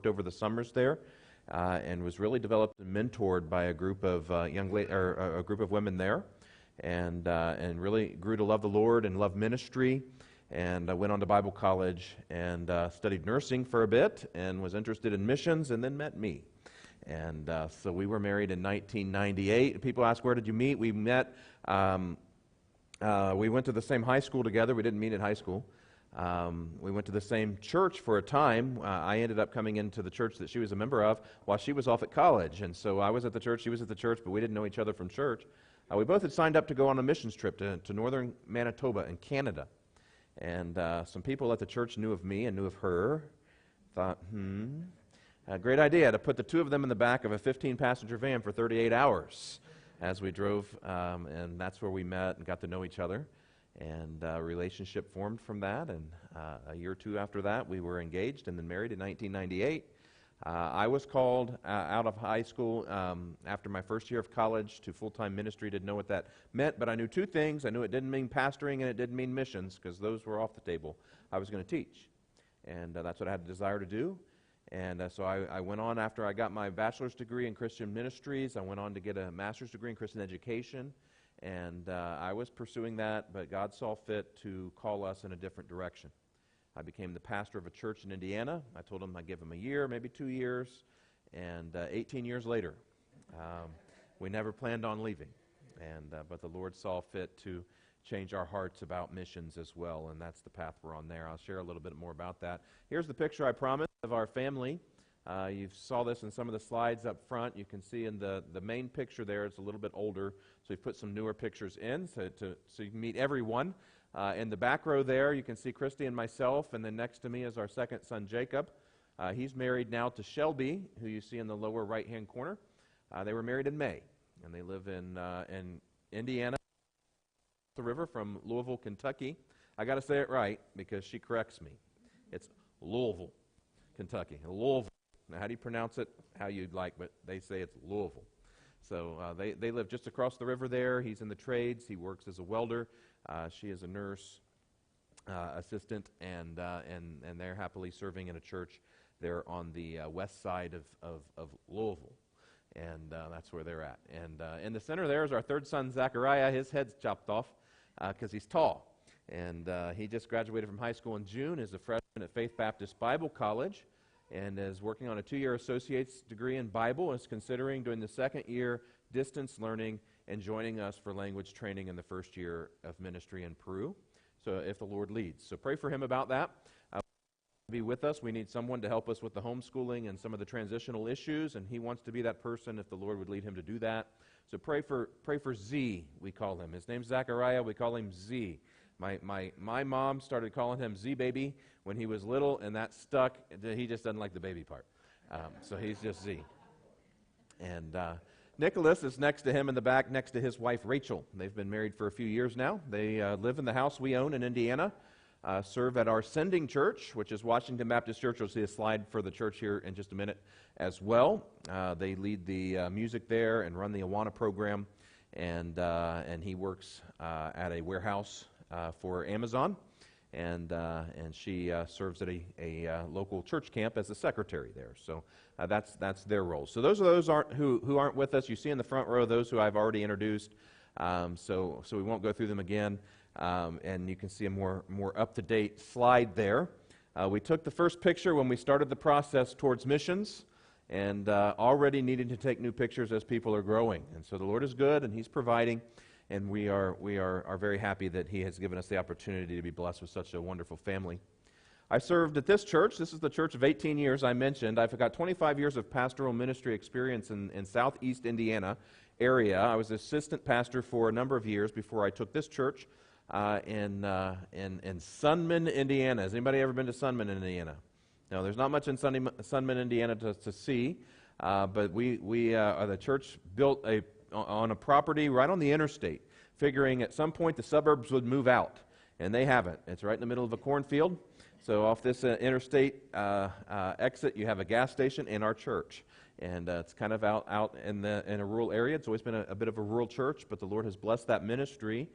worked over the summers there, and was really developed and mentored by a group of a group of women there, and really grew to love the Lord and love ministry. And I went on to Bible college and studied nursing for a bit, and was interested in missions, and then met me. And so we were married in 1998. People ask, where did you meet? We met. We went to the same high school together. We didn't meet at high school. We went to the same church for a time. I ended up coming into the church that she was a member of while she was off at college. And so I was at the church, she was at the church, but we didn't know each other from church. We both had signed up to go on a missions trip to northern Manitoba in Canada. And some people at the church knew of me and knew of her. Thought, a great idea to put the two of them in the back of a 15-passenger van for 38 hours as we drove. And that's where we met and got to know each other. And a relationship formed from that, and a year or two after that, we were engaged and then married in 1998. I was called out of high school after my first year of college to full-time ministry. Didn't know what that meant, but I knew two things. I knew it didn't mean pastoring and it didn't mean missions, because those were off the table. I was going to teach, and that's what I had a desire to do. And so I went on after I got my bachelor's degree in Christian ministries. I went on to get a master's degree in Christian education. And I was pursuing that, but God saw fit to call us in a different direction. I became the pastor of a church in Indiana. I told him I'd give him a year, maybe 2 years, and 18 years later, we never planned on leaving. But the Lord saw fit to change our hearts about missions as well, and that's the path we're on there. I'll share a little bit more about that. Here's the picture I promised of our family. You saw this in some of the slides up front. You can see in the main picture there, it's a little bit older, so we've put some newer pictures in so you can meet everyone. In the back row there, you can see Christy and myself, and then next to me is our second son, Jacob. He's married now to Shelby, who you see in the lower right-hand corner. They were married in May, and they live in Indiana, the river from Louisville, Kentucky. I got to say it right because she corrects me. It's Louisville, Kentucky. Louisville. Now, how do you pronounce it? How you'd like, but they say it's Louisville. So they live just across the river there. He's in the trades. He works as a welder. She is a nurse assistant, and they're happily serving in a church there on the west side of Louisville. And that's where they're at. And in the center there is our third son, Zachariah. His head's chopped off because he's tall. And he just graduated from high school in June as a freshman at Faith Baptist Bible College, and is working on a 2-year associate's degree in Bible, and is considering doing the second year distance learning and joining us for language training in the first year of ministry in Peru, so if the Lord leads. So pray for him about that. Be with us. We need someone to help us with the homeschooling and some of the transitional issues, and he wants to be that person if the Lord would lead him to do that. So pray for Z, we call him. His name's Zachariah. We call him Z. My mom started calling him Z-Baby when he was little, and that stuck. He just doesn't like the baby part. So he's just Z. And Nicholas is next to him in the back, next to his wife, Rachel. They've been married for a few years now. They live in the house we own in Indiana, serve at our sending church, which is Washington Baptist Church. You'll see a slide for the church here in just a minute as well. They lead the music there and run the Awana program, and he works at a warehouse for Amazon, and she serves at a local church camp as a secretary there. So that's their role. So those are those who aren't with us. You see in the front row those who I've already introduced. So we won't go through them again. And you can see a more up-to-date slide there. We took the first picture when we started the process towards missions, and already needing to take new pictures as people are growing. And so the Lord is good, and He's providing. And we are very happy that He has given us the opportunity to be blessed with such a wonderful family. I served at this church. This is the church of 18 years I mentioned. I've got 25 years of pastoral ministry experience in southeast Indiana area. I was assistant pastor for a number of years before I took this church in Sunman, Indiana. Has anybody ever been to Sunman, Indiana? No, there's not much in Sunman, Indiana to see, but the church built on a property right on the interstate, figuring at some point the suburbs would move out, and they haven't. It's right in the middle of a cornfield. So off this interstate exit, you have a gas station and our church, and it's kind of out in a rural area. It's always been a bit of a rural church, but the Lord has blessed that ministry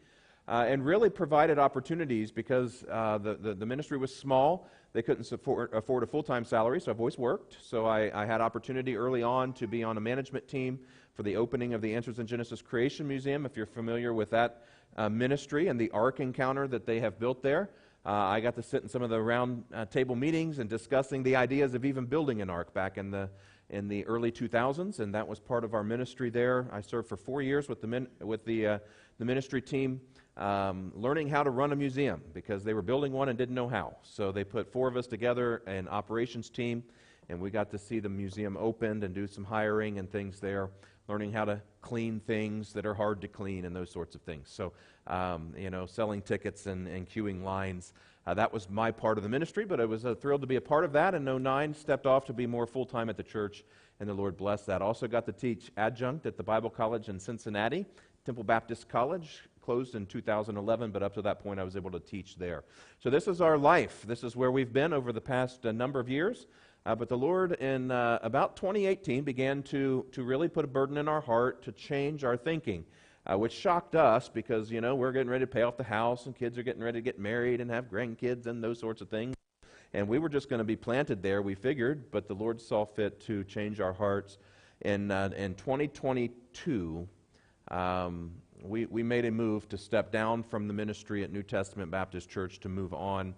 and really provided opportunities because the ministry was small. They couldn't afford a full-time salary, so I've always worked. So I had opportunity early on to be on a management team for the opening of the Answers in Genesis Creation Museum, if you're familiar with that ministry and the Ark encounter that they have built there. I got to sit in some of the round table meetings and discussing the ideas of even building an ark back in the early 2000s, and that was part of our ministry there. I served for 4 years with the ministry team, learning how to run a museum because they were building one and didn't know how. So they put 4 of us together, an operations team, and we got to see the museum opened and do some hiring and things there, learning how to clean things that are hard to clean and those sorts of things. So, selling tickets and queuing lines. That was my part of the ministry, but I was thrilled to be a part of that. In 2009, stepped off to be more full-time at the church, and the Lord blessed that. Also got to teach adjunct at the Bible College in Cincinnati, Temple Baptist College. Closed in 2011, but up to that point I was able to teach there. So this is our life. This is where we've been over the past number of years. But the Lord in about 2018 began to really put a burden in our heart to change our thinking, which shocked us because, we're getting ready to pay off the house and kids are getting ready to get married and have grandkids and those sorts of things. And we were just going to be planted there, we figured, but the Lord saw fit to change our hearts. In 2022, we made a move to step down from the ministry at New Testament Baptist Church to move on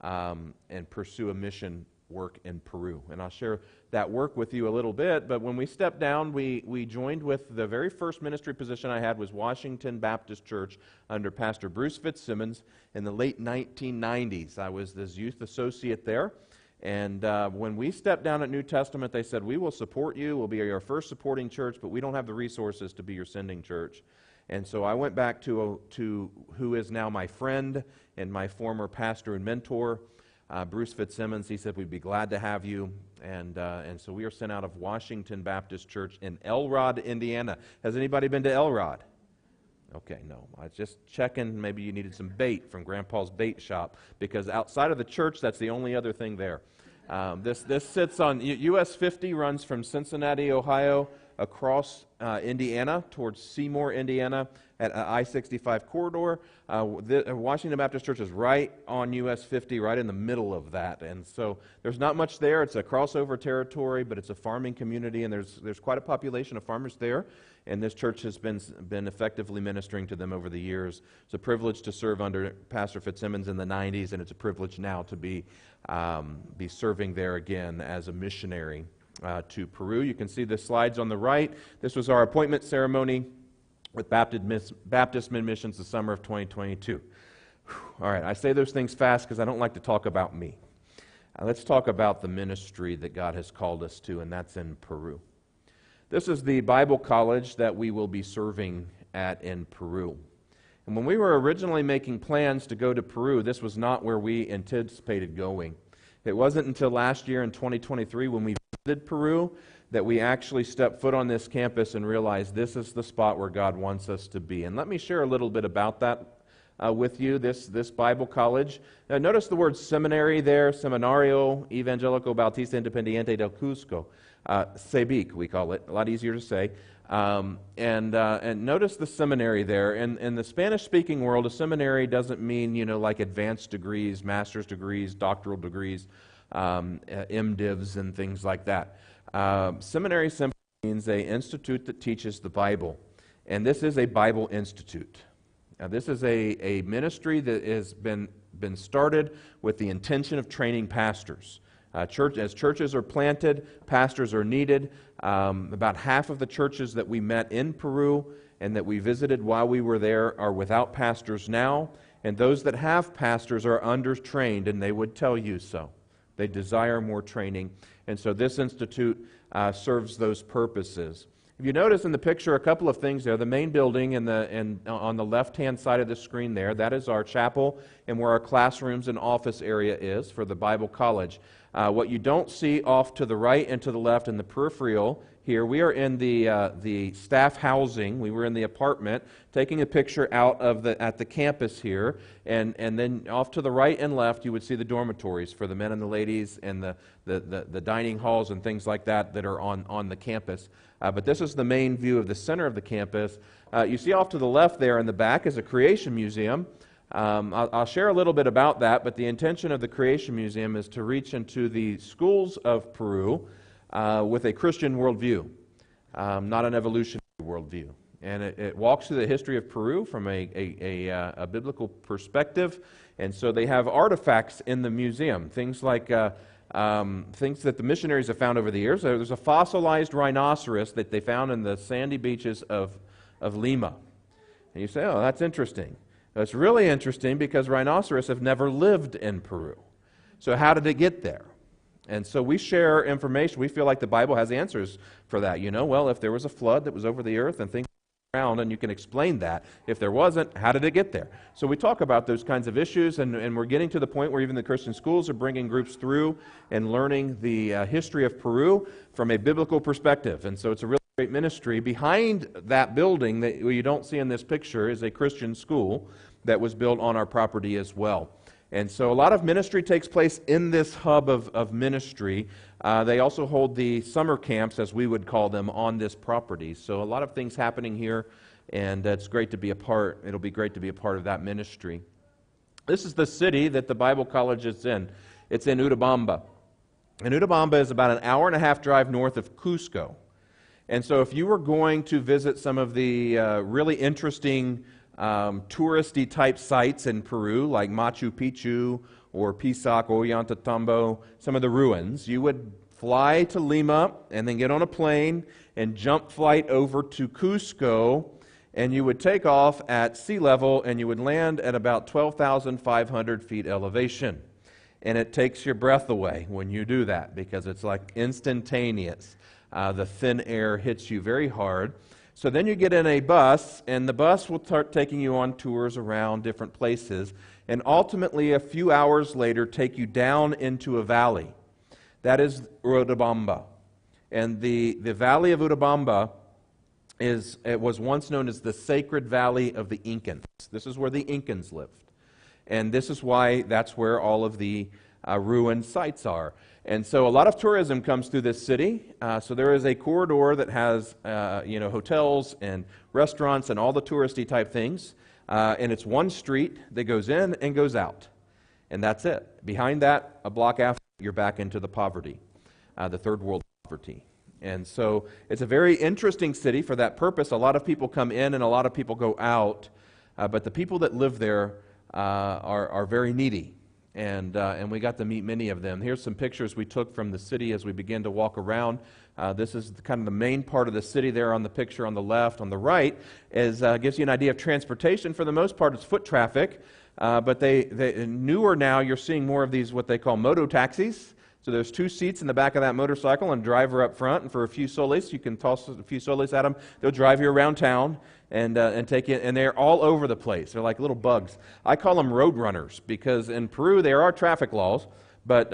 and pursue a mission work in Peru. And I'll share that work with you a little bit, but when we stepped down, we joined with the very first ministry position I had was Washington Baptist Church under Pastor Bruce Fitzsimmons in the late 1990s. I was this youth associate there, and when we stepped down at New Testament, they said, we will support you, we'll be your first supporting church, but we don't have the resources to be your sending church. And so I went back to who is now my friend and my former pastor and mentor, Bruce Fitzsimmons. He said, we'd be glad to have you. And so we are sent out of Washington Baptist Church in Elrod, Indiana. Has anybody been to Elrod? Okay, no. I was just checking. Maybe you needed some bait from Grandpa's bait shop, because outside of the church, that's the only other thing there. This sits on, US 50 runs from Cincinnati, Ohio, across Indiana towards Seymour, Indiana, at I-65 corridor. Washington Baptist Church is right on US 50, right in the middle of that. And so there's not much there. It's a crossover territory, but it's a farming community, and there's quite a population of farmers there. And this church has been effectively ministering to them over the years. It's a privilege to serve under Pastor Fitzsimmons in the 90s, and it's a privilege now to be serving there again as a missionary to Peru. You can see the slides on the right. This was our appointment ceremony with Baptist Mid Missions the summer of 2022. All right, I say those things fast because I don't like to talk about me. Let's talk about the ministry that God has called us to, and that's in Peru. This is the Bible college that we will be serving at in Peru. And when we were originally making plans to go to Peru, this was not where we anticipated going. It wasn't until last year in 2023 when we visited Peru that we actually stepped foot on this campus and realized this is the spot where God wants us to be. And let me share a little bit about that with you, this Bible college. Now, notice the word seminary there, Seminario Evangelico Bautista Independiente del Cusco. CEBIC, we call it, a lot easier to say. And notice the seminary there. In the Spanish-speaking world, a seminary doesn't mean, like advanced degrees, master's degrees, doctoral degrees, MDivs, and things like that. Seminary simply means an institute that teaches the Bible. And this is a Bible institute. Now, this is a ministry that has been started with the intention of training pastors. As churches are planted, pastors are needed. About half of the churches that we met in Peru and that we visited while we were there are without pastors now, and those that have pastors are under-trained, and they would tell you so. They desire more training, and so this institute serves those purposes. If you notice in the picture a couple of things there, the main building and on the left-hand side of the screen there, that is our chapel and where our classrooms and office area is for the Bible College. What you don't see off to the right and to the left in the peripheral here, we are in the staff housing. We were in the apartment, taking a picture out of at the campus here, and then off to the right and left, you would see the dormitories for the men and the ladies, and the dining halls and things like that are on the campus. But this is the main view of the center of the campus. You see off to the left there in the back is a creation museum. I'll share a little bit about that, but the intention of the Creation Museum is to reach into the schools of Peru with a Christian worldview, not an evolutionary worldview. And it walks through the history of Peru from a biblical perspective. And so they have artifacts in the museum, things like things that the missionaries have found over the years. There's a fossilized rhinoceros that they found in the sandy beaches of Lima. And you say, oh, that's interesting. It's really interesting because rhinoceros have never lived in Peru. So how did it get there? And so we share information. We feel like the Bible has answers for that. Well, if there was a flood that was over the earth and things were around, and you can explain that. If there wasn't, how did it get there? So we talk about those kinds of issues, and we're getting to the point where even the Christian schools are bringing groups through and learning the history of Peru from a biblical perspective. And so it's a really great ministry. Behind that building that you don't see in this picture is a Christian school that was built on our property as well. And so a lot of ministry takes place in this hub of ministry. They also hold the summer camps, as we would call them, on this property. So a lot of things happening here, and it's great to be a part. It'll be great to be a part of that ministry. This is the city that the Bible College is in. It's in Urubamba. And Urubamba is about an hour and a half drive north of Cusco. And so if you were going to visit some of the really interesting touristy type sites in Peru, like Machu Picchu or Pisac, Ollantaytambo, some of the ruins, you would fly to Lima and then get on a plane and jump flight over to Cusco, and you would take off at sea level and you would land at about 12,500 feet elevation. And it takes your breath away when you do that because it's like instantaneous. The thin air hits you very hard. So then you get in a bus, and the bus will start taking you on tours around different places, and ultimately a few hours later take you down into a valley. That is Urubamba. And the valley of Urubamba was once known as the Sacred Valley of the Incans. This is where the Incans lived. And this is why that's where all of the ruined sites are. And so a lot of tourism comes through this city. So there is a corridor that has hotels and restaurants and all the touristy type things. And it's one street that goes in and goes out. And that's it. Behind that, a block after, you're back into the poverty, the third world poverty. And so it's a very interesting city for that purpose. A lot of people come in and a lot of people go out. But the people that live there are very needy. And we got to meet many of them. Here's some pictures we took from the city as we began to walk around. This is kind of the main part of the city there on the picture on the left. On the right gives you an idea of transportation. For the most part, it's foot traffic. But they newer now, you're seeing more of these what they call moto taxis. So there's two seats in the back of that motorcycle and a driver up front. And for a few soles, you can toss a few soles at them. They'll drive you around town and take you. And they're all over the place. They're like little bugs. I call them road runners because in Peru there are traffic laws, but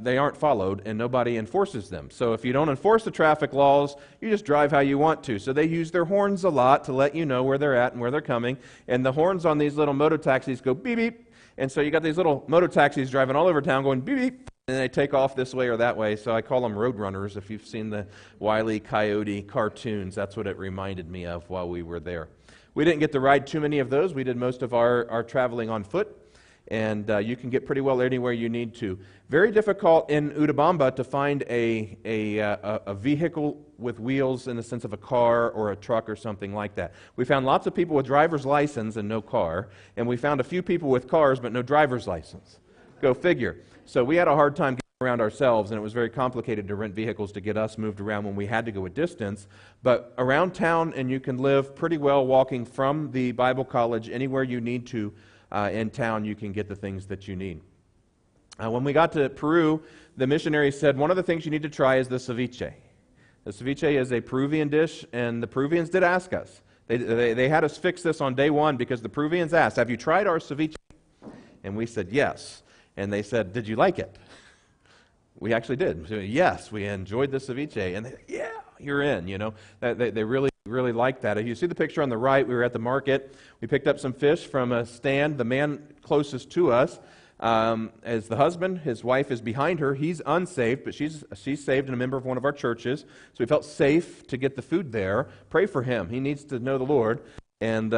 they aren't followed and nobody enforces them. So if you don't enforce the traffic laws, you just drive how you want to. So they use their horns a lot to let you know where they're at and where they're coming. And the horns on these little moto taxis go beep beep. And so you got these little moto taxis driving all over town going beep beep. And they take off this way or that way, so I call them road runners. If you've seen the Wile E. Coyote cartoons, that's what it reminded me of while we were there. We didn't get to ride too many of those. We did most of our traveling on foot, and you can get pretty well anywhere you need to. Very difficult in Urubamba to find a vehicle with wheels in the sense of a car or a truck or something like that. We found lots of people with driver's license and no car, and we found a few people with cars but no driver's license. Go figure. So we had a hard time getting around ourselves, and it was very complicated to rent vehicles to get us moved around when we had to go a distance. But around town, and you can live pretty well walking from the Bible College anywhere you need to in town, you can get the things that you need. When we got to Peru, the missionaries said, one of the things you need to try is the ceviche. The ceviche is a Peruvian dish, and the Peruvians did ask us. They had us fix this on day one because the Peruvians asked, have you tried our ceviche? And we said, yes. And they said, did you like it? We actually did. So, yes, we enjoyed the ceviche. And they said, yeah, you're in, They really, really liked that. If you see the picture on the right, we were at the market. We picked up some fish from a stand. The man closest to us is the husband. His wife is behind her. He's unsaved, but she's saved and a member of one of our churches. So we felt safe to get the food there. Pray for him. He needs to know the Lord. and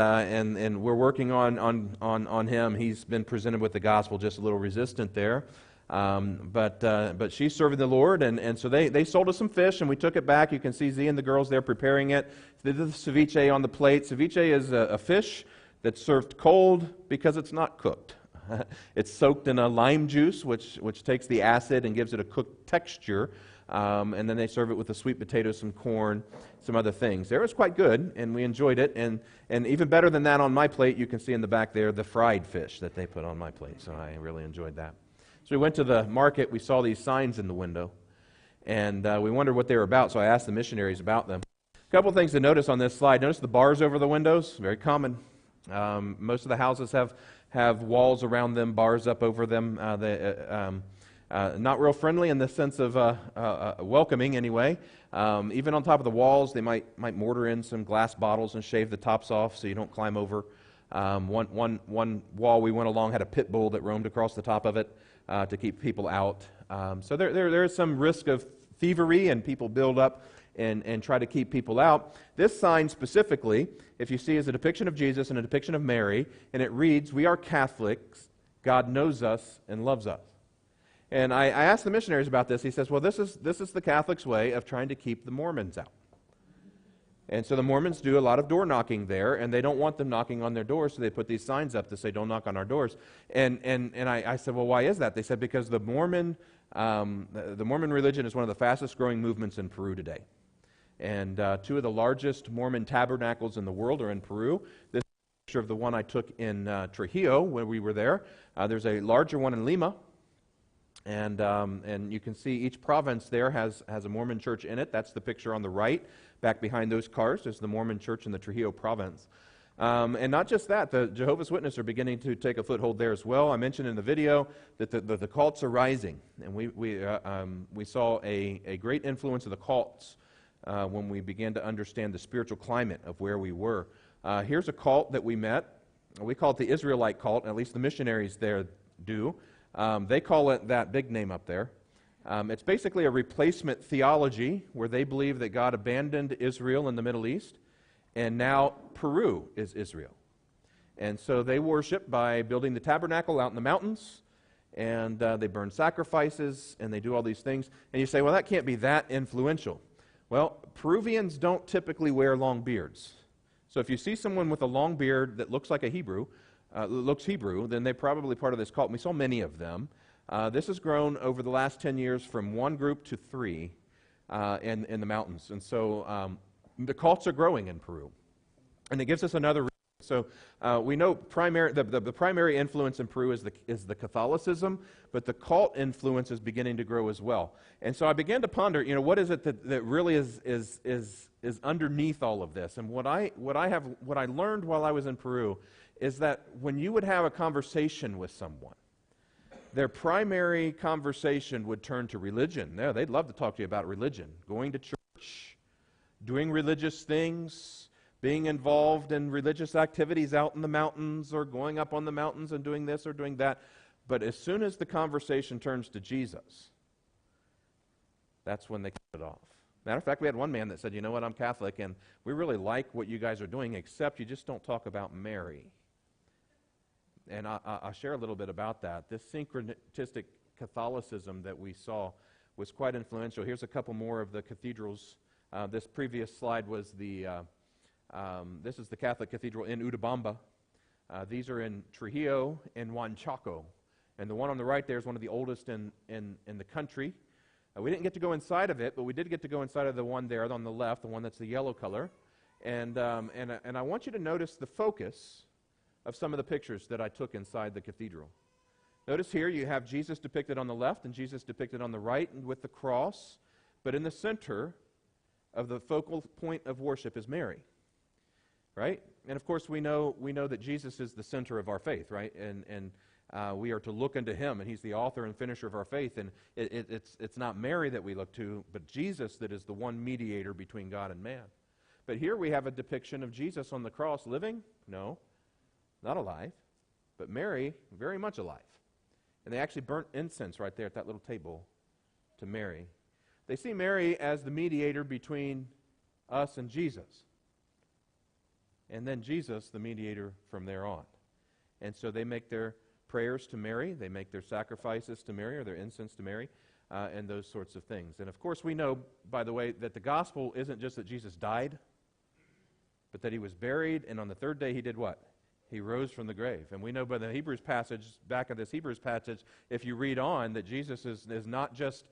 we're working on him. He's been presented with the gospel, just a little resistant there. But she's serving the Lord, and so they sold us some fish, and we took it back. You can see Z and the girls there preparing it. They did the ceviche on the plate. Ceviche is a fish that's served cold because it's not cooked. It's soaked in a lime juice, which takes the acid and gives it a cooked texture. And then they serve it with the sweet potatoes, some corn, some other things. It was quite good, and we enjoyed it. And even better than that on my plate, you can see in the back there the fried fish that they put on my plate. So I really enjoyed that. So we went to the market. We saw these signs in the window, and we wondered what they were about. So I asked the missionaries about them. A couple things to notice on this slide. Notice the bars over the windows. Very common. Most of the houses have walls around them, bars up over them. Not real friendly in the sense of welcoming, anyway. Even on top of the walls, they might mortar in some glass bottles and shave the tops off so you don't climb over. One wall we went along had a pit bull that roamed across the top of it to keep people out. So there is some risk of thievery, and people build up and try to keep people out. This sign specifically, if you see, is a depiction of Jesus and a depiction of Mary, and it reads, "We are Catholics. God knows us and loves us." And I asked the missionaries about this. He says, well, this is the Catholics' way of trying to keep the Mormons out. And so the Mormons do a lot of door knocking there, and they don't want them knocking on their doors, so they put these signs up to say, don't knock on our doors. And I said, well, why is that? They said, because the Mormon religion is one of the fastest growing movements in Peru today. And two of the largest Mormon tabernacles in the world are in Peru. This is a picture of the one I took in Trujillo when we were there. There's a larger one in Lima. And you can see each province there has a Mormon church in it. That's the picture on the right. Back behind those cars is the Mormon church in the Trujillo province. And not just that, the Jehovah's Witnesses are beginning to take a foothold there as well. I mentioned in the video that the cults are rising. And we saw a great influence of the cults when we began to understand the spiritual climate of where we were. Here's a cult that we met. We call it the Israelite cult, at least the missionaries there do. They call it that big name up there. It's basically a replacement theology where they believe that God abandoned Israel in the Middle East, and now Peru is Israel. And so they worship by building the tabernacle out in the mountains, and they burn sacrifices, and they do all these things. And you say, well, that can't be that influential. Well, Peruvians don't typically wear long beards. So if you see someone with a long beard that looks like a Hebrew, then they're probably part of this cult. And we saw many of them. This has grown over the last 10 years from one group to three in the mountains. And so the cults are growing in Peru. And it gives us another reason. So we know the primary influence in Peru is the Catholicism, but the cult influence is beginning to grow as well. And so I began to ponder, what is it that really is underneath all of this? And what I learned while I was in Peru is that when you would have a conversation with someone, their primary conversation would turn to religion. Yeah, they'd love to talk to you about religion, going to church, doing religious things, being involved in religious activities out in the mountains or going up on the mountains and doing this or doing that. But as soon as the conversation turns to Jesus, that's when they cut it off. Matter of fact, we had one man that said, you know what, I'm Catholic, and we really like what you guys are doing, except you just don't talk about Mary. And I'll share a little bit about that. This syncretistic Catholicism that we saw was quite influential. Here's a couple more of the cathedrals. This previous slide was this is the Catholic Cathedral in Utabamba. These are in Trujillo and Huanchaco. And the one on the right there is one of the oldest in the country. We didn't get to go inside of it, but we did get to go inside of the one there on the left, the one that's the yellow color. And I want you to notice the focus of some of the pictures that I took inside the cathedral. Notice here you have Jesus depicted on the left and Jesus depicted on the right and with the cross, but in the center of the focal point of worship is Mary, right? And of course we know that Jesus is the center of our faith, right? And we are to look unto Him, and He's the author and finisher of our faith. And it's not Mary that we look to, but Jesus that is the one mediator between God and man. But here we have a depiction of Jesus on the cross living? No. Not alive, but Mary, very much alive. And they actually burnt incense right there at that little table to Mary. They see Mary as the mediator between us and Jesus. and then Jesus, the mediator, from there on. And so they make their prayers to Mary, they make their sacrifices to Mary, or their incense to Mary, and those sorts of things. And of course we know, by the way, that the gospel isn't just that Jesus died, but that he was buried, and on the third day he did what? He rose from the grave. And we know by the Hebrews passage, back in this Hebrews passage, if you read on, that Jesus is not just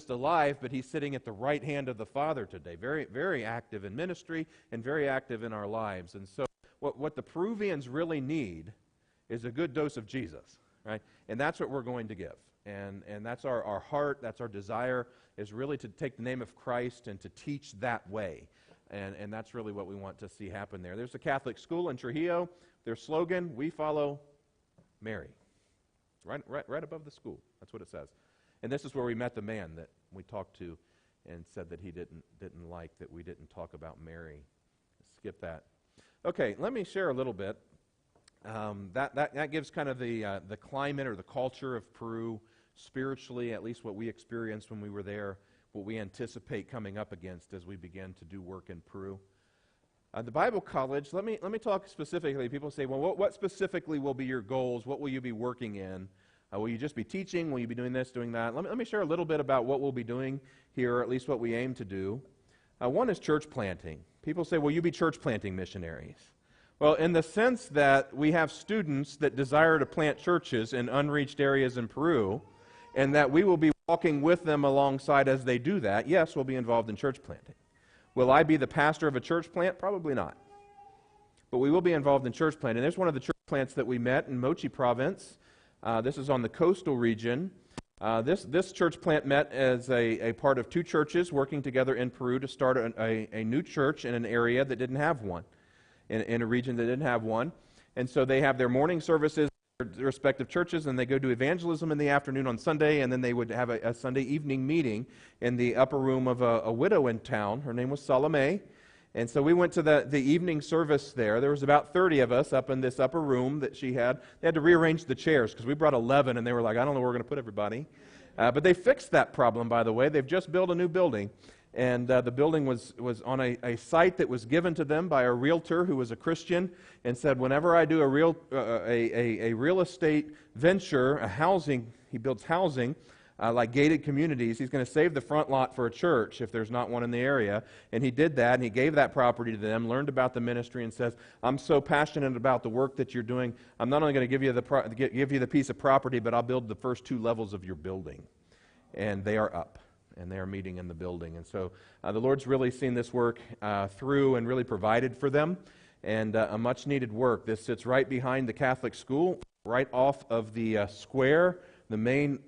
alive, but he's sitting at the right hand of the Father today. Very, very active in ministry and very active in our lives. And so what the Peruvians really need is a good dose of Jesus, right? And that's what we're going to give. And that's our heart, that's our desire, is really to take the name of Christ and to teach that way. And that's really what we want to see happen there. There's a Catholic school in Trujillo. Their slogan, we follow Mary. Right above the school. That's what it says. And this is where we met the man that we talked to and said that he didn't like that we didn't talk about Mary. Skip that. Okay, let me share a little bit. That gives kind of the climate or the culture of Peru spiritually, at least what we experienced when we were there, what we anticipate coming up against as we begin to do work in Peru. The Bible College, let me talk specifically. People say, well, what specifically will be your goals? What will you be working in? Will you just be teaching? Will you be doing this, doing that? Let me share a little bit about what we'll be doing here, or at least what we aim to do. One is church planting. People say, will you be church planting missionaries? Well, in the sense that we have students that desire to plant churches in unreached areas in Peru, and that we will be walking with them alongside as they do that, yes, we'll be involved in church planting. Will I be the pastor of a church plant? Probably not. But we will be involved in church planting. There's one of the church plants that we met in Mochi province. This is on the coastal region. This church plant met as a part of two churches working together in Peru to start a new church in an area that didn't have one, in a region that didn't have one. And so they have their morning services at their respective churches, and they go do evangelism in the afternoon on Sunday, and then they would have a Sunday evening meeting in the upper room of a widow in town. Her name was Salome. And so we went to the evening service there. There was about 30 of us up in this upper room that she had. They had to rearrange the chairs because we brought 11, and they were like, I don't know where we're going to put everybody. But they fixed that problem, by the way. They've just built a new building. And the building was on a site that was given to them by a realtor who was a Christian, and said, whenever I do a real estate venture, he builds housing, like gated communities, he's going to save the front lot for a church if there's not one in the area. And he did that, and he gave that property to them, learned about the ministry, and says, I'm so passionate about the work that you're doing, I'm not only going to give you the piece of property, but I'll build the first 2 levels of your building. And they are up. And they are meeting in the building. And so the Lord's really seen this work through and really provided for them, and a much-needed work. This sits right behind the Catholic school, right off of the square, the main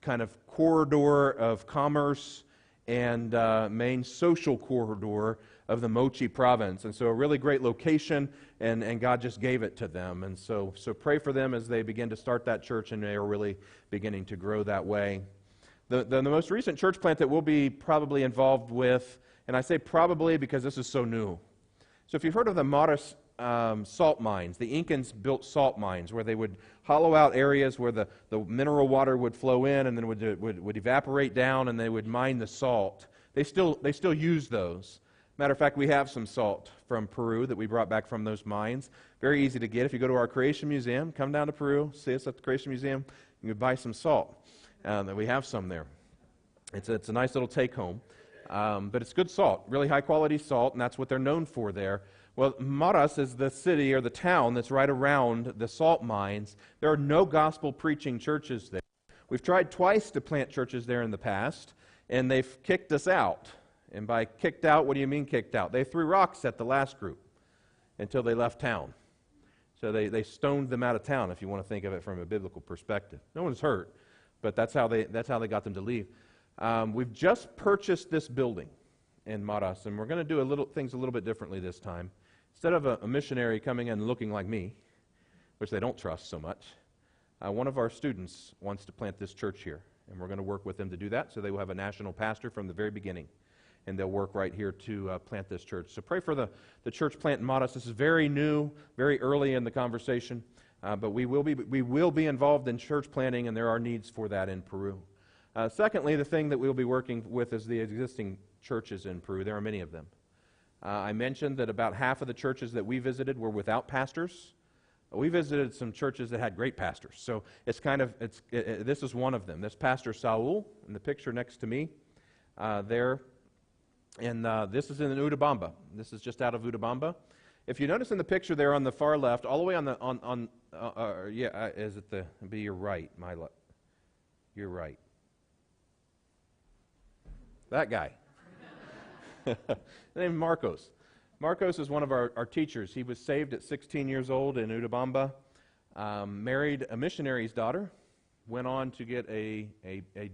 kind of corridor of commerce and main social corridor of the Mochi province. And so a really great location, and God just gave it to them. And so pray for them as they begin to start that church, and they are really beginning to grow that way. The most recent church plant that we'll be probably involved with, and I say probably because this is so new. So if you've heard of the Moras salt mines, the Incans built salt mines where they would hollow out areas where the mineral water would flow in and then would evaporate down, and they would mine the salt. They still use those. Matter of fact, we have some salt from Peru that we brought back from those mines. Very easy to get. If you go to our Creation Museum, come down to Peru, see us at the Creation Museum, you can buy some salt. That we have some there. It's a nice little take-home, but it's good salt, really high-quality salt, and that's what they're known for there. Well, Moras is the city or the town that's right around the salt mines. There are no gospel-preaching churches there. We've tried twice to plant churches there in the past, and they've kicked us out. And by kicked out, what do you mean kicked out? They threw rocks at the last group until they left town. So they stoned them out of town, if you want to think of it from a biblical perspective. No one's hurt. But that's how they got them to leave. We've just purchased this building in Moras, and we're going to do things a little bit differently this time. Instead of a missionary coming in looking like me, which they don't trust so much, one of our students wants to plant this church here, and we're going to work with them to do that, so they will have a national pastor from the very beginning, and they'll work right here to plant this church. So pray for the church plant in Moras. This is very new, very early in the conversation. But we will be involved in church planting, and there are needs for that in Peru. Secondly, the thing that we'll be working with is the existing churches in Peru. There are many of them. I mentioned that about half of the churches that we visited were without pastors. We visited some churches that had great pastors. So it's this is one of them. This Pastor Saul in the picture next to me there. And this is in Utabamba. This is just out of Utabamba. If you notice in the picture there on the far left, all the way be your right, your right. That guy. Named Marcos. Marcos is one of our teachers. He was saved at 16 years old in Utabamba, married a missionary's daughter, went on to get a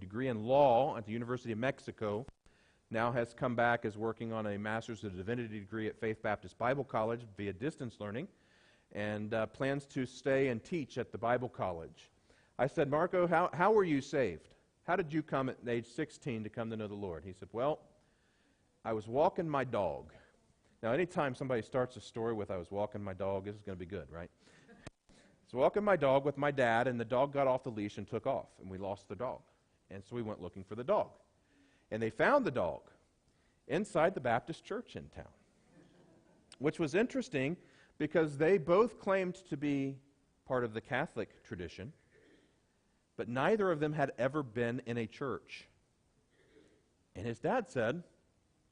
degree in law at the University of Mexico, now has come back, is working on a Master's of Divinity degree at Faith Baptist Bible College via distance learning, and plans to stay and teach at the Bible College. I said, Marco, how were you saved? How did you come at age 16 to come to know the Lord? He said, well, I was walking my dog. Now, anytime somebody starts a story with I was walking my dog, this is going to be good, right? So walking my dog with my dad, and the dog got off the leash and took off, and we lost the dog. And so we went looking for the dog. And they found the dog inside the Baptist church in town, which was interesting because they both claimed to be part of the Catholic tradition, but neither of them had ever been in a church. And his dad said,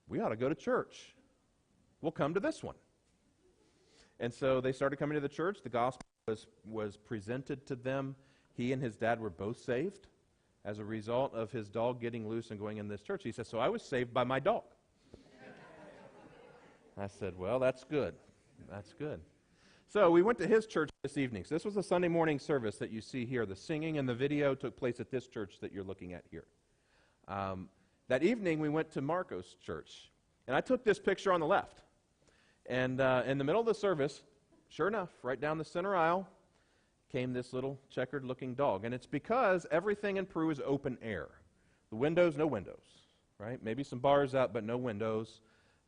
we ought to go to church. We'll come to this one. And so they started coming to the church. The gospel was presented to them. He and his dad were both saved as a result of his dog getting loose and going in this church. He said, so I was saved by my dog. I said, well, that's good. That's good. So we went to his church this evening. So this was a Sunday morning service that you see here. The singing and the video took place at this church that you're looking at here. That evening we went to Marcos' church. And I took this picture on the left. And in the middle of the service, sure enough, right down the center aisle, came this little checkered-looking dog. And it's because everything in Peru is open air. The windows, no windows, right? Maybe some bars up, but no windows.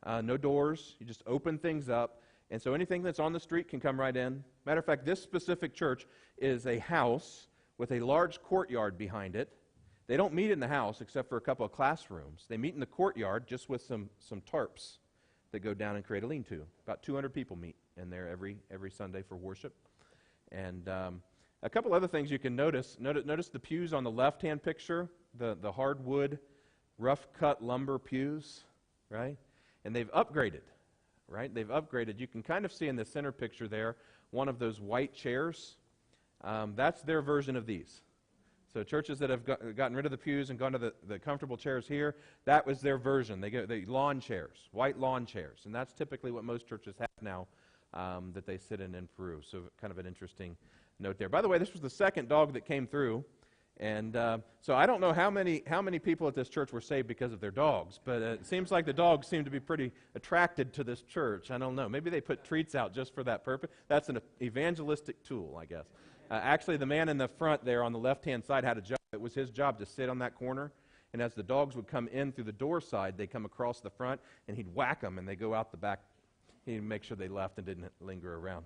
No doors. You just open things up. And so anything that's on the street can come right in. Matter of fact, this specific church is a house with a large courtyard behind it. They don't meet in the house except for a couple of classrooms. They meet in the courtyard just with some tarps that go down and create a lean-to. About 200 people meet in there every Sunday for worship. And a couple other things you can notice. Notice the pews on the left-hand picture, the hardwood, rough-cut lumber pews, right? And they've upgraded, right? They've upgraded. You can kind of see in the center picture there one of those white chairs. That's their version of these. So churches that have gotten rid of the pews and gone to the comfortable chairs here, that was their version. They go lawn chairs, white lawn chairs. And that's typically what most churches have now that they sit in Peru. So kind of an interesting note there. By the way, this was the second dog that came through. And so I don't know how many people at this church were saved because of their dogs, but it seems like the dogs seem to be pretty attracted to this church. I don't know. Maybe they put treats out just for that purpose. That's an evangelistic tool, I guess. Actually, the man in the front there on the left-hand side had a job. It was his job to sit on that corner, and as the dogs would come in through the door side, they'd come across the front, and he'd whack them, and they'd go out the back. He'd make sure they left and didn't linger around.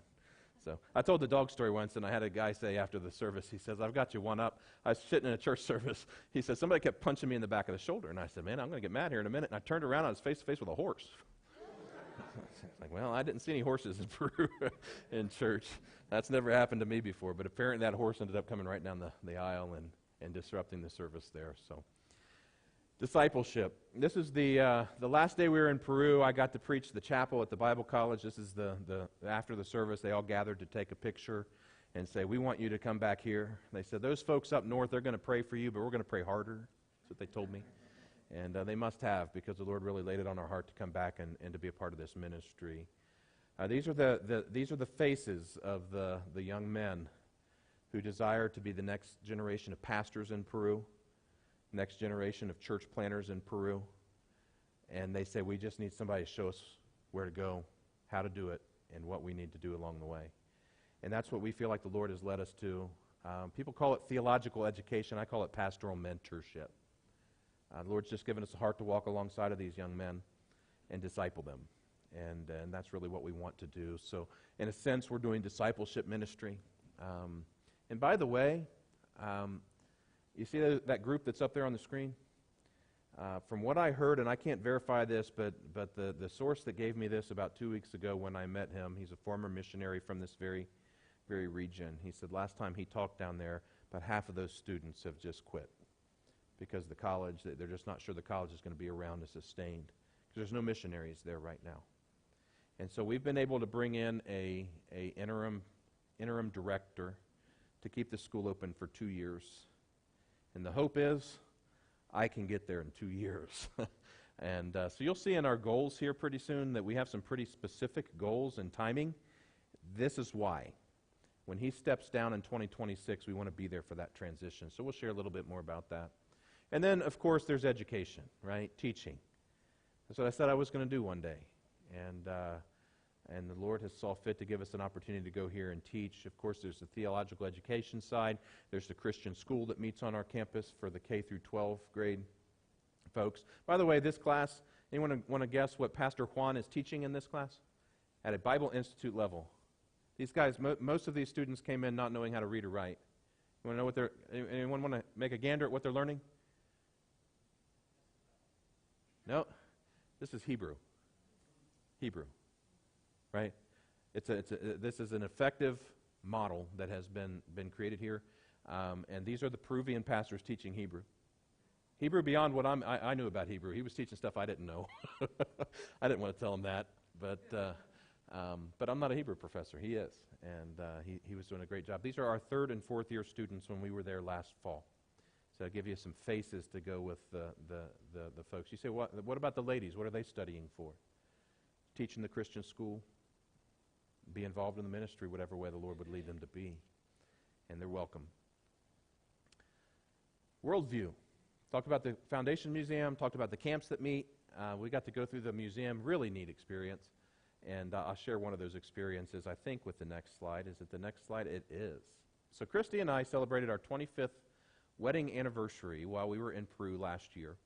So I told the dog story once, and I had a guy say after the service, he says, I've got you one up. I was sitting in a church service. He says, somebody kept punching me in the back of the shoulder, and I said, man, I'm going to get mad here in a minute. And I turned around, I was face-to-face with a horse. It's like, well, I didn't see any horses in Peru in church. That's never happened to me before, but apparently that horse ended up coming right down the aisle and disrupting the service there. So, discipleship. This is the last day we were in Peru. I got to preach the chapel at the Bible College. This is the after the service, they all gathered to take a picture and say, we want you to come back here. They said, those folks up north, they're going to pray for you, but we're going to pray harder. That's what they told me. And they must have, because the Lord really laid it on our heart to come back and to be a part of this ministry. These are the faces of the young men who desire to be the next generation of pastors in Peru, next generation of church planters in Peru. And they say, we just need somebody to show us where to go, how to do it, and what we need to do along the way. And that's what we feel like the Lord has led us to. People call it theological education. I call it pastoral mentorship. The Lord's just given us a heart to walk alongside of these young men and disciple them. And that's really what we want to do. So, in a sense, we're doing discipleship ministry. And by the way, you see that group that's up there on the screen? From what I heard, and I can't verify this, but the source that gave me this about 2 weeks ago when I met him, he's a former missionary from this very region. He said last time he talked down there, about half of those students have just quit because the college, they're just not sure the college is going to be around to sustain, because there's no missionaries there right now. And so we've been able to bring in a interim director to keep the school open for 2 years. And the hope is I can get there in 2 years. And so you'll see in our goals here pretty soon that we have some pretty specific goals and timing. This is why. When he steps down in 2026, we want to be there for that transition. So we'll share a little bit more about that. And then, of course, there's education, right? Teaching. That's what I said I was going to do one day. And the Lord has saw fit to give us an opportunity to go here and teach. Of course, there's the theological education side. There's the Christian school that meets on our campus for the K through 12 grade folks. By the way, this class, anyone want to guess what Pastor Juan is teaching in this class? At a Bible Institute level. These guys, most of these students came in not knowing how to read or write. You want to know what anyone want to make a gander at what they're learning? No. This is Hebrew. Hebrew. Right? This is an effective model that has been created here. And these are the Peruvian pastors teaching Hebrew. Hebrew beyond what I knew about Hebrew. He was teaching stuff I didn't know. I didn't want to tell him that. But I'm not a Hebrew professor. He is. And he was doing a great job. These are our 3rd and 4th year students when we were there last fall. So I'll give you some faces to go with the folks. You say, what about the ladies? What are they studying for? Teaching the Christian school, be involved in the ministry, whatever way the Lord would lead them to be. And they're welcome. Worldview. Talked about the Foundation Museum, talked about the camps that meet. We got to go through the museum, really neat experience. And I'll share one of those experiences, I think, with the next slide. Is it the next slide? It is. So Christy and I celebrated our 25th wedding anniversary while we were in Peru last year.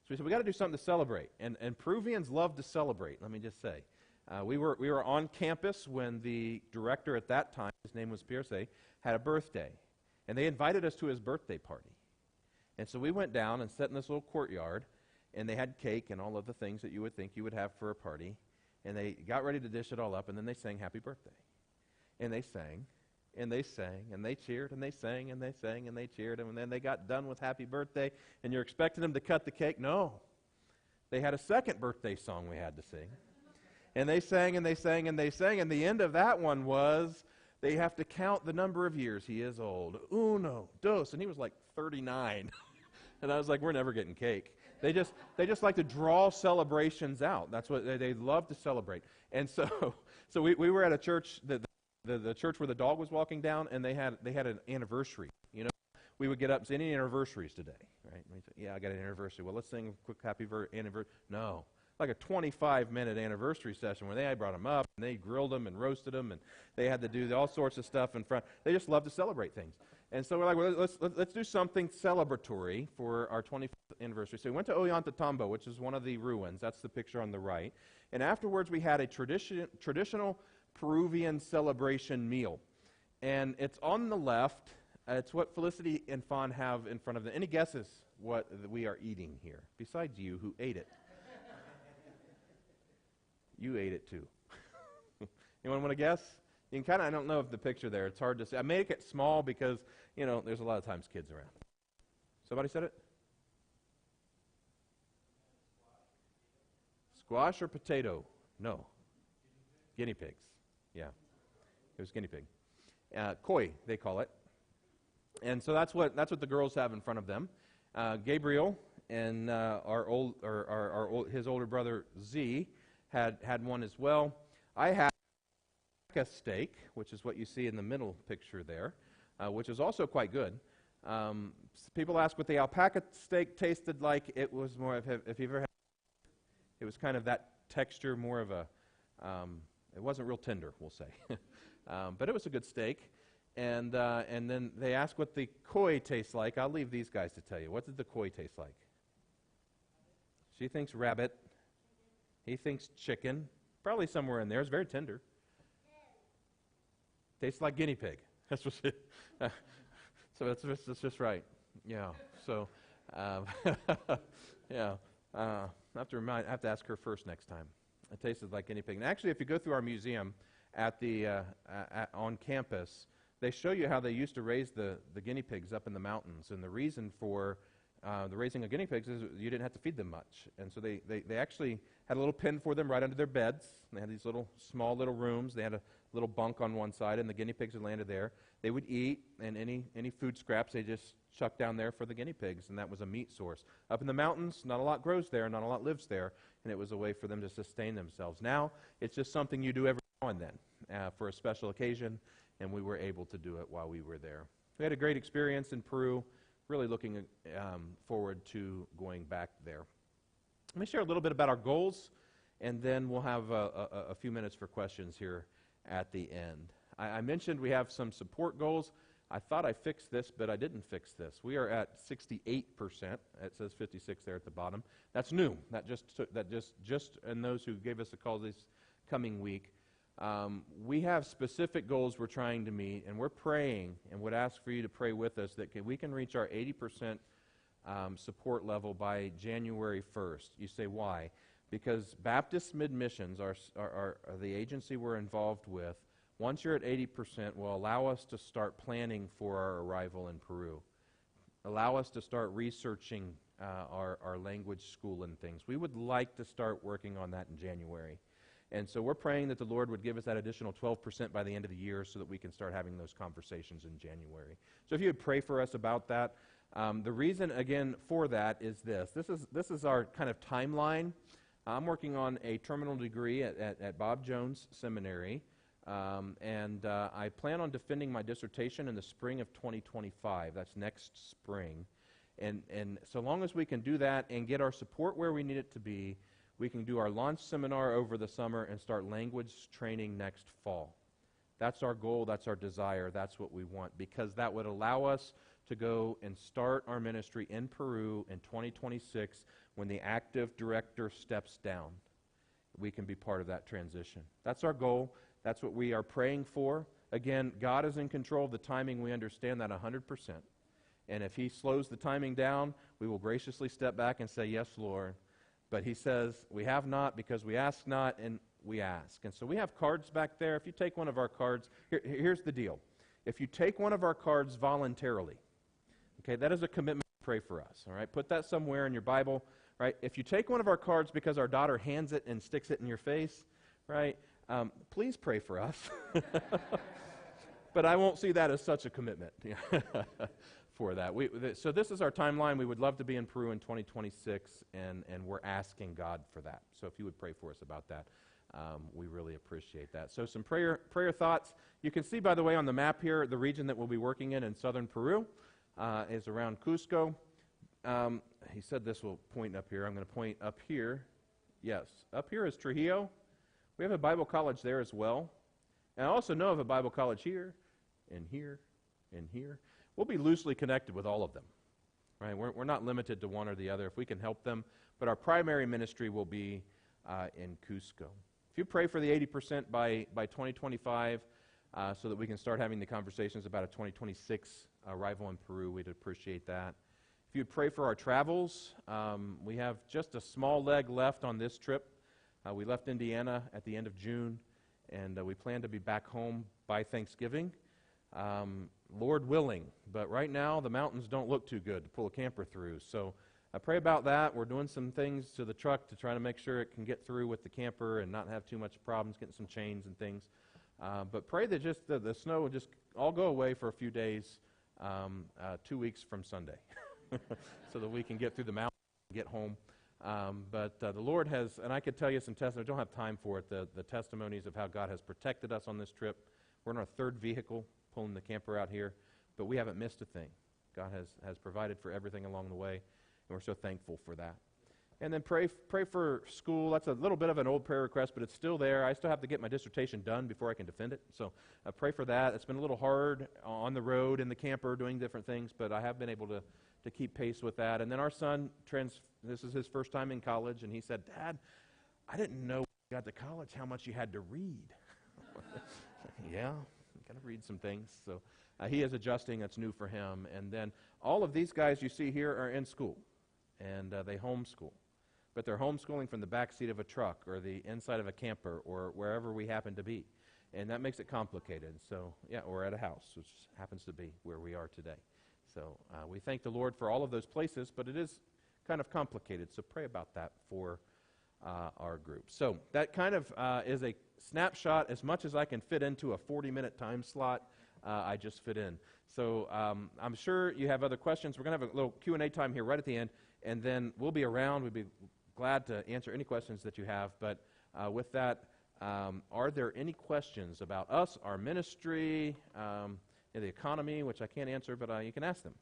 So we said, we got to do something to celebrate. And Peruvians love to celebrate, let me just say. We were on campus when the director at that time, his name was Pierce, had a birthday. And they invited us to his birthday party. And so we went down and sat in this little courtyard, and they had cake and all of the things that you would think you would have for a party. And they got ready to dish it all up, and then they sang Happy Birthday. And they sang, and they sang, and they cheered, and they sang, and they sang, and they cheered. And then they got done with Happy Birthday, and you're expecting them to cut the cake? No. They had a second birthday song we had to sing. And they sang, and they sang, and they sang, and the end of that one was, they have to count the number of years he is old. Uno, dos, and he was like 39. And I was like, we're never getting cake. They just like to draw celebrations out. That's what they love to celebrate. And so we were at a church, the church where the dog was walking down, and they had an anniversary. You know, we would get up and say, any anniversaries today, right? And we'd say, yeah, I got an anniversary. Well, let's sing a quick happy anniversary. No, like a 25-minute anniversary session where they brought them up and they grilled them and roasted them, and they had to do all sorts of stuff in front. They just love to celebrate things. And so we're like, well, let's do something celebratory for our 25th anniversary. So we went to Ollantaytambo, which is one of the ruins. That's the picture on the right. And afterwards, we had a traditional Peruvian celebration meal. And it's on the left. It's what Felicity and Fawn have in front of them. Any guesses what we are eating here, besides you who ate it? You ate it too. Anyone want to guess? You can kind of, I don't know if the picture there, it's hard to see. I make it small because, you know, there's a lot of times kids around. Somebody said it? Squash or potato? No. Guinea pigs. Yeah. It was guinea pig. Koi, they call it. And so that's what the girls have in front of them. Gabriel and his older brother Z had one as well. I had a steak, which is what you see in the middle picture there, which is also quite good. People ask what the alpaca steak tasted like. It was more of, if you've ever had, it was kind of that texture, more of a, it wasn't real tender, we'll say. But it was a good steak. And then they ask what the koi tastes like. I'll leave these guys to tell you. What did the koi taste like? She thinks rabbit. He thinks chicken. Probably somewhere in there. It's very tender. Tastes like guinea pig. That's what she, so that's just right. Yeah. So, Yeah. I have to ask her first next time. It tasted like guinea pig. And actually, if you go through our museum on campus, they show you how they used to raise the guinea pigs up in the mountains. And the reason for the raising of guinea pigs is you didn't have to feed them much. And so they actually had a little pen for them right under their beds. They had these small little rooms. They had a little bunk on one side, and the guinea pigs would land there. They would eat, and any food scraps they just chucked down there for the guinea pigs, and that was a meat source. Up in the mountains, not a lot grows there, not a lot lives there, and it was a way for them to sustain themselves. Now, it's just something you do every now and then for a special occasion, and we were able to do it while we were there. We had a great experience in Peru, really looking forward to going back there. Let me share a little bit about our goals, and then we'll have a few minutes for questions here at the end. I mentioned we have some support goals. I thought I fixed this, but I didn't fix this. We are at 68%. It says 56 there at the bottom. That's new. That just and those who gave us a call this coming week. We have specific goals we're trying to meet, and we're praying and would ask for you to pray with us that we can reach our 80% support level by January 1st. You say, why? Because Baptist Mid-Missions are the agency we're involved with. Once you're at 80%, will allow us to start planning for our arrival in Peru. Allow us to start researching our language school and things. We would like to start working on that in January. And so we're praying that the Lord would give us that additional 12% by the end of the year so that we can start having those conversations in January. So if you would pray for us about that. The reason, again, for that is this. This is our kind of timeline. I'm working on a terminal degree at Bob Jones Seminary. And I plan on defending my dissertation in the spring of 2025. That's next spring. And so long as we can do that and get our support where we need it to be, we can do our launch seminar over the summer and start language training next fall. That's our goal. That's our desire. That's what we want, because that would allow us to go and start our ministry in Peru in 2026 when the active director steps down. We can be part of that transition. That's our goal. That's what we are praying for. Again, God is in control of the timing. We understand that 100%. And if He slows the timing down, we will graciously step back and say, yes, Lord. But He says, we have not because we ask not, and we ask. And so we have cards back there. If you take one of our cards, here's the deal. If you take one of our cards voluntarily, okay, that is a commitment to pray for us, all right? Put that somewhere in your Bible, right? If you take one of our cards because our daughter hands it and sticks it in your face, right, please pray for us. But I won't see that as such a commitment for that. So this is our timeline. We would love to be in Peru in 2026, and we're asking God for that. So if you would pray for us about that, we really appreciate that. So some prayer thoughts. You can see, by the way, on the map here, the region that we'll be working in southern Peru is around Cusco. He said this will point up here. I'm going to point up here. Yes, up here is Trujillo. We have a Bible college there as well. And I also know of a Bible college here, and here, and here. We'll be loosely connected with all of them. Right? We're not limited to one or the other if we can help them. But our primary ministry will be in Cusco. If you pray for the 80% by 2025 so that we can start having the conversations about a 2026 arrival in Peru, we'd appreciate that. If you'd pray for our travels, we have just a small leg left on this trip. We left Indiana at the end of June, and we plan to be back home by Thanksgiving, Lord willing. But right now, the mountains don't look too good to pull a camper through. So I pray about that. We're doing some things to the truck to try to make sure it can get through with the camper and not have too much problems getting some chains and things. But pray that just the snow will just all go away for a few days, 2 weeks from Sunday, so that we can get through the mountains and get home. But the Lord has, and I could tell you some testimonies, I don't have time for it, the testimonies of how God has protected us on this trip. We're in our third vehicle pulling the camper out here, but we haven't missed a thing. God has provided for everything along the way, and we're so thankful for that. And then pray for school. That's a little bit of an old prayer request, but it's still there. I still have to get my dissertation done before I can defend it, so pray for that. It's been a little hard on the road, in the camper, doing different things, but I have been able to keep pace with that. And then our son, this is his first time in college, and he said, Dad, I didn't know when you got to college how much you had to read. Yeah, got to read some things. So he is adjusting. That's new for him. And then all of these guys you see here are in school. and they homeschool. But they're homeschooling from the back seat of a truck or the inside of a camper or wherever we happen to be. And that makes it complicated. So, yeah, or at a house, which happens to be where we are today. So we thank the Lord for all of those places, but it is kind of complicated. So pray about that for our group. So that kind of is a snapshot. As much as I can fit into a 40-minute time slot, I just fit in. So I'm sure you have other questions. We're going to have a little Q&A time here right at the end, and then we'll be around. We'd be glad to answer any questions that you have. But with that, are there any questions about us, our ministry, the economy, which I can't answer, but you can ask them.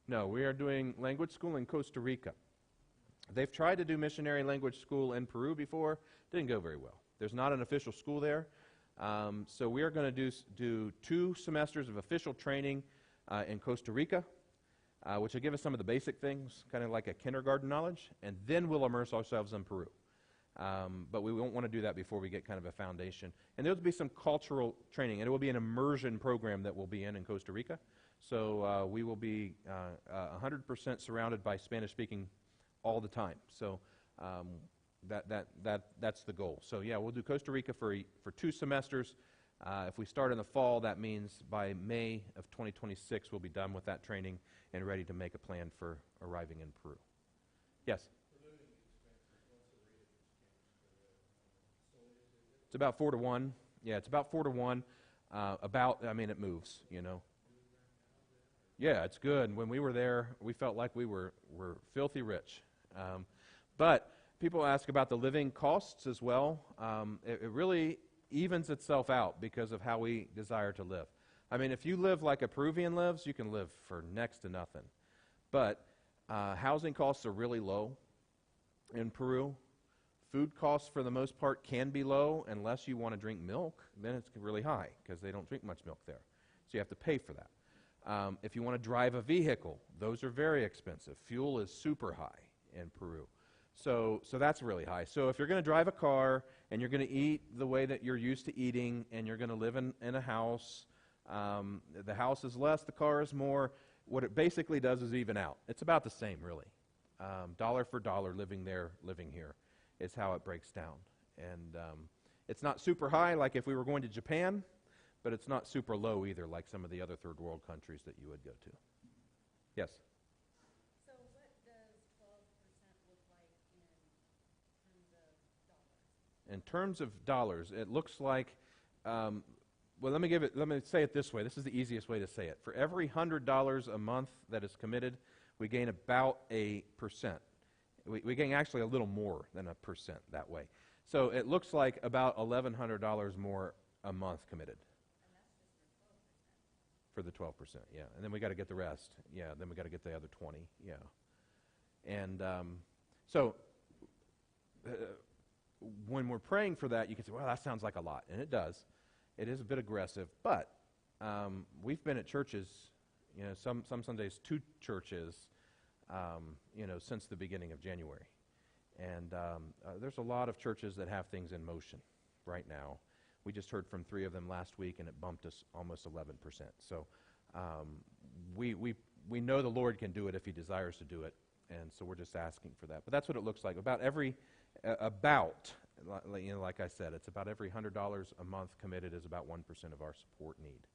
No, we are doing language school in Costa Rica. They've tried to do missionary language school in Peru before. Didn't go very well. There's not an official school there. So we are going to do 2 semesters of official training in Costa Rica, which will give us some of the basic things, kind of like a kindergarten knowledge, and then we'll immerse ourselves in Peru. But we won't want to do that before we get kind of a foundation. And there will be some cultural training, and it will be an immersion program that we'll be in Costa Rica. So we will be 100% surrounded by Spanish-speaking all the time. So that's the goal. So yeah, we'll do Costa Rica for 2 semesters. If we start in the fall, that means by May of 2026 we'll be done with that training and ready to make a plan for arriving in Peru. Yes? It's about 4 to 1. Yeah, it's about 4 to 1. It moves, you know. Yeah, it's good. When we were there, we felt like we were filthy rich. But people ask about the living costs as well. It really evens itself out because of how we desire to live. I mean, if you live like a Peruvian lives, you can live for next to nothing. But housing costs are really low in Peru. Food costs, for the most part, can be low unless you want to drink milk. Then it's really high because they don't drink much milk there. So you have to pay for that. If you want to drive a vehicle, those are very expensive. Fuel is super high in Peru. So that's really high. So if you're going to drive a car and you're going to eat the way that you're used to eating and you're going to live in a house, the house is less, the car is more. What it basically does is even out. It's about the same, really. Dollar for dollar, living there, living here, is how it breaks down. And it's not super high like if we were going to Japan, but it's not super low either like some of the other third world countries that you would go to. Yes? So what does 12% look like in terms of dollars? In terms of dollars, it looks like, well, let me say it this way. This is the easiest way to say it. For every $100 a month that is committed, we gain about 1%. We gain actually a little more than 1% that way. So it looks like about $1,100 more a month committed. And that's just For the 12%, yeah. And then we got to get the rest. Yeah, then we got to get the other 20, yeah. And when we're praying for that, you can say, well, that sounds like a lot. And it does. It is a bit aggressive. But we've been at churches, some Sundays, 2 churches, since the beginning of January. And there's a lot of churches that have things in motion right now. We just heard from 3 of them last week, and it bumped us almost 11%. So we know the Lord can do it if He desires to do it, and so we're just asking for that. But that's what it looks like. Like I said, it's about every $100 a month committed is about 1% of our support need.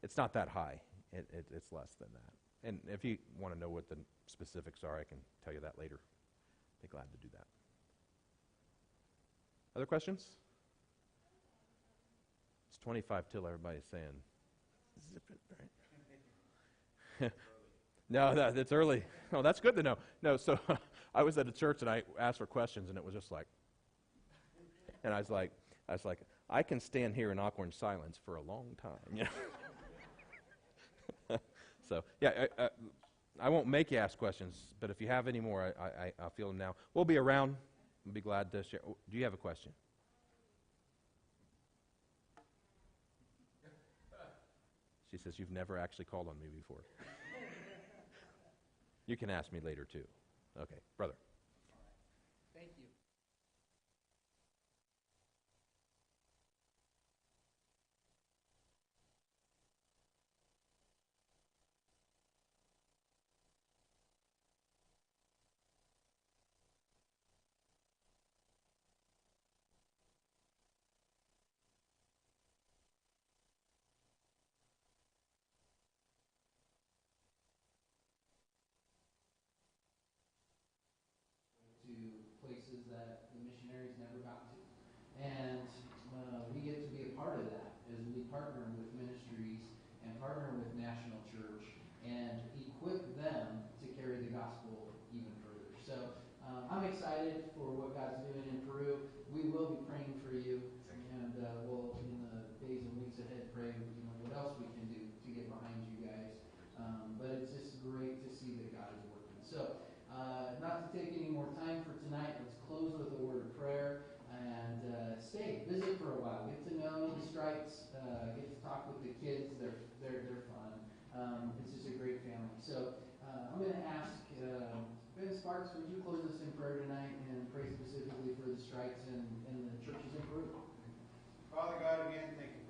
It's not that high. It's less than that. And if you want to know what the specifics are, I can tell you that later. Be glad to do that. Other questions? It's 25 till everybody's saying, zip it, right? No, that's early. Oh, that's good to know. No, so I was at a church and I asked for questions and it was just like, and I was like, I can stand here in awkward silence for a long time. So, yeah, I won't make you ask questions, but if you have any more, I'll feel them now. We'll be around. I'll be glad to share. Do you have a question? She says, you've never actually called on me before. You can ask me later, too. Okay, brother. Thank you. places that the missionaries never got to. And we get to be a part of that as we partner with ministries and partner with National Church and equip them to carry the gospel even further. So I'm excited for what God's doing in Peru. We will be praying for you, and we'll, in the days and weeks ahead, pray what else we can do to get behind you guys. But it's just great to see that God is working. So, not to take any more time for tonight, let's close with a word of prayer and stay, visit for a while, get to know the Stripes, get to talk with the kids. They're fun. It's just a great family. So, I'm going to ask Ben Sparks, would you close us in prayer tonight and pray specifically for the Stripes and the churches in Peru? Father God, again, thank you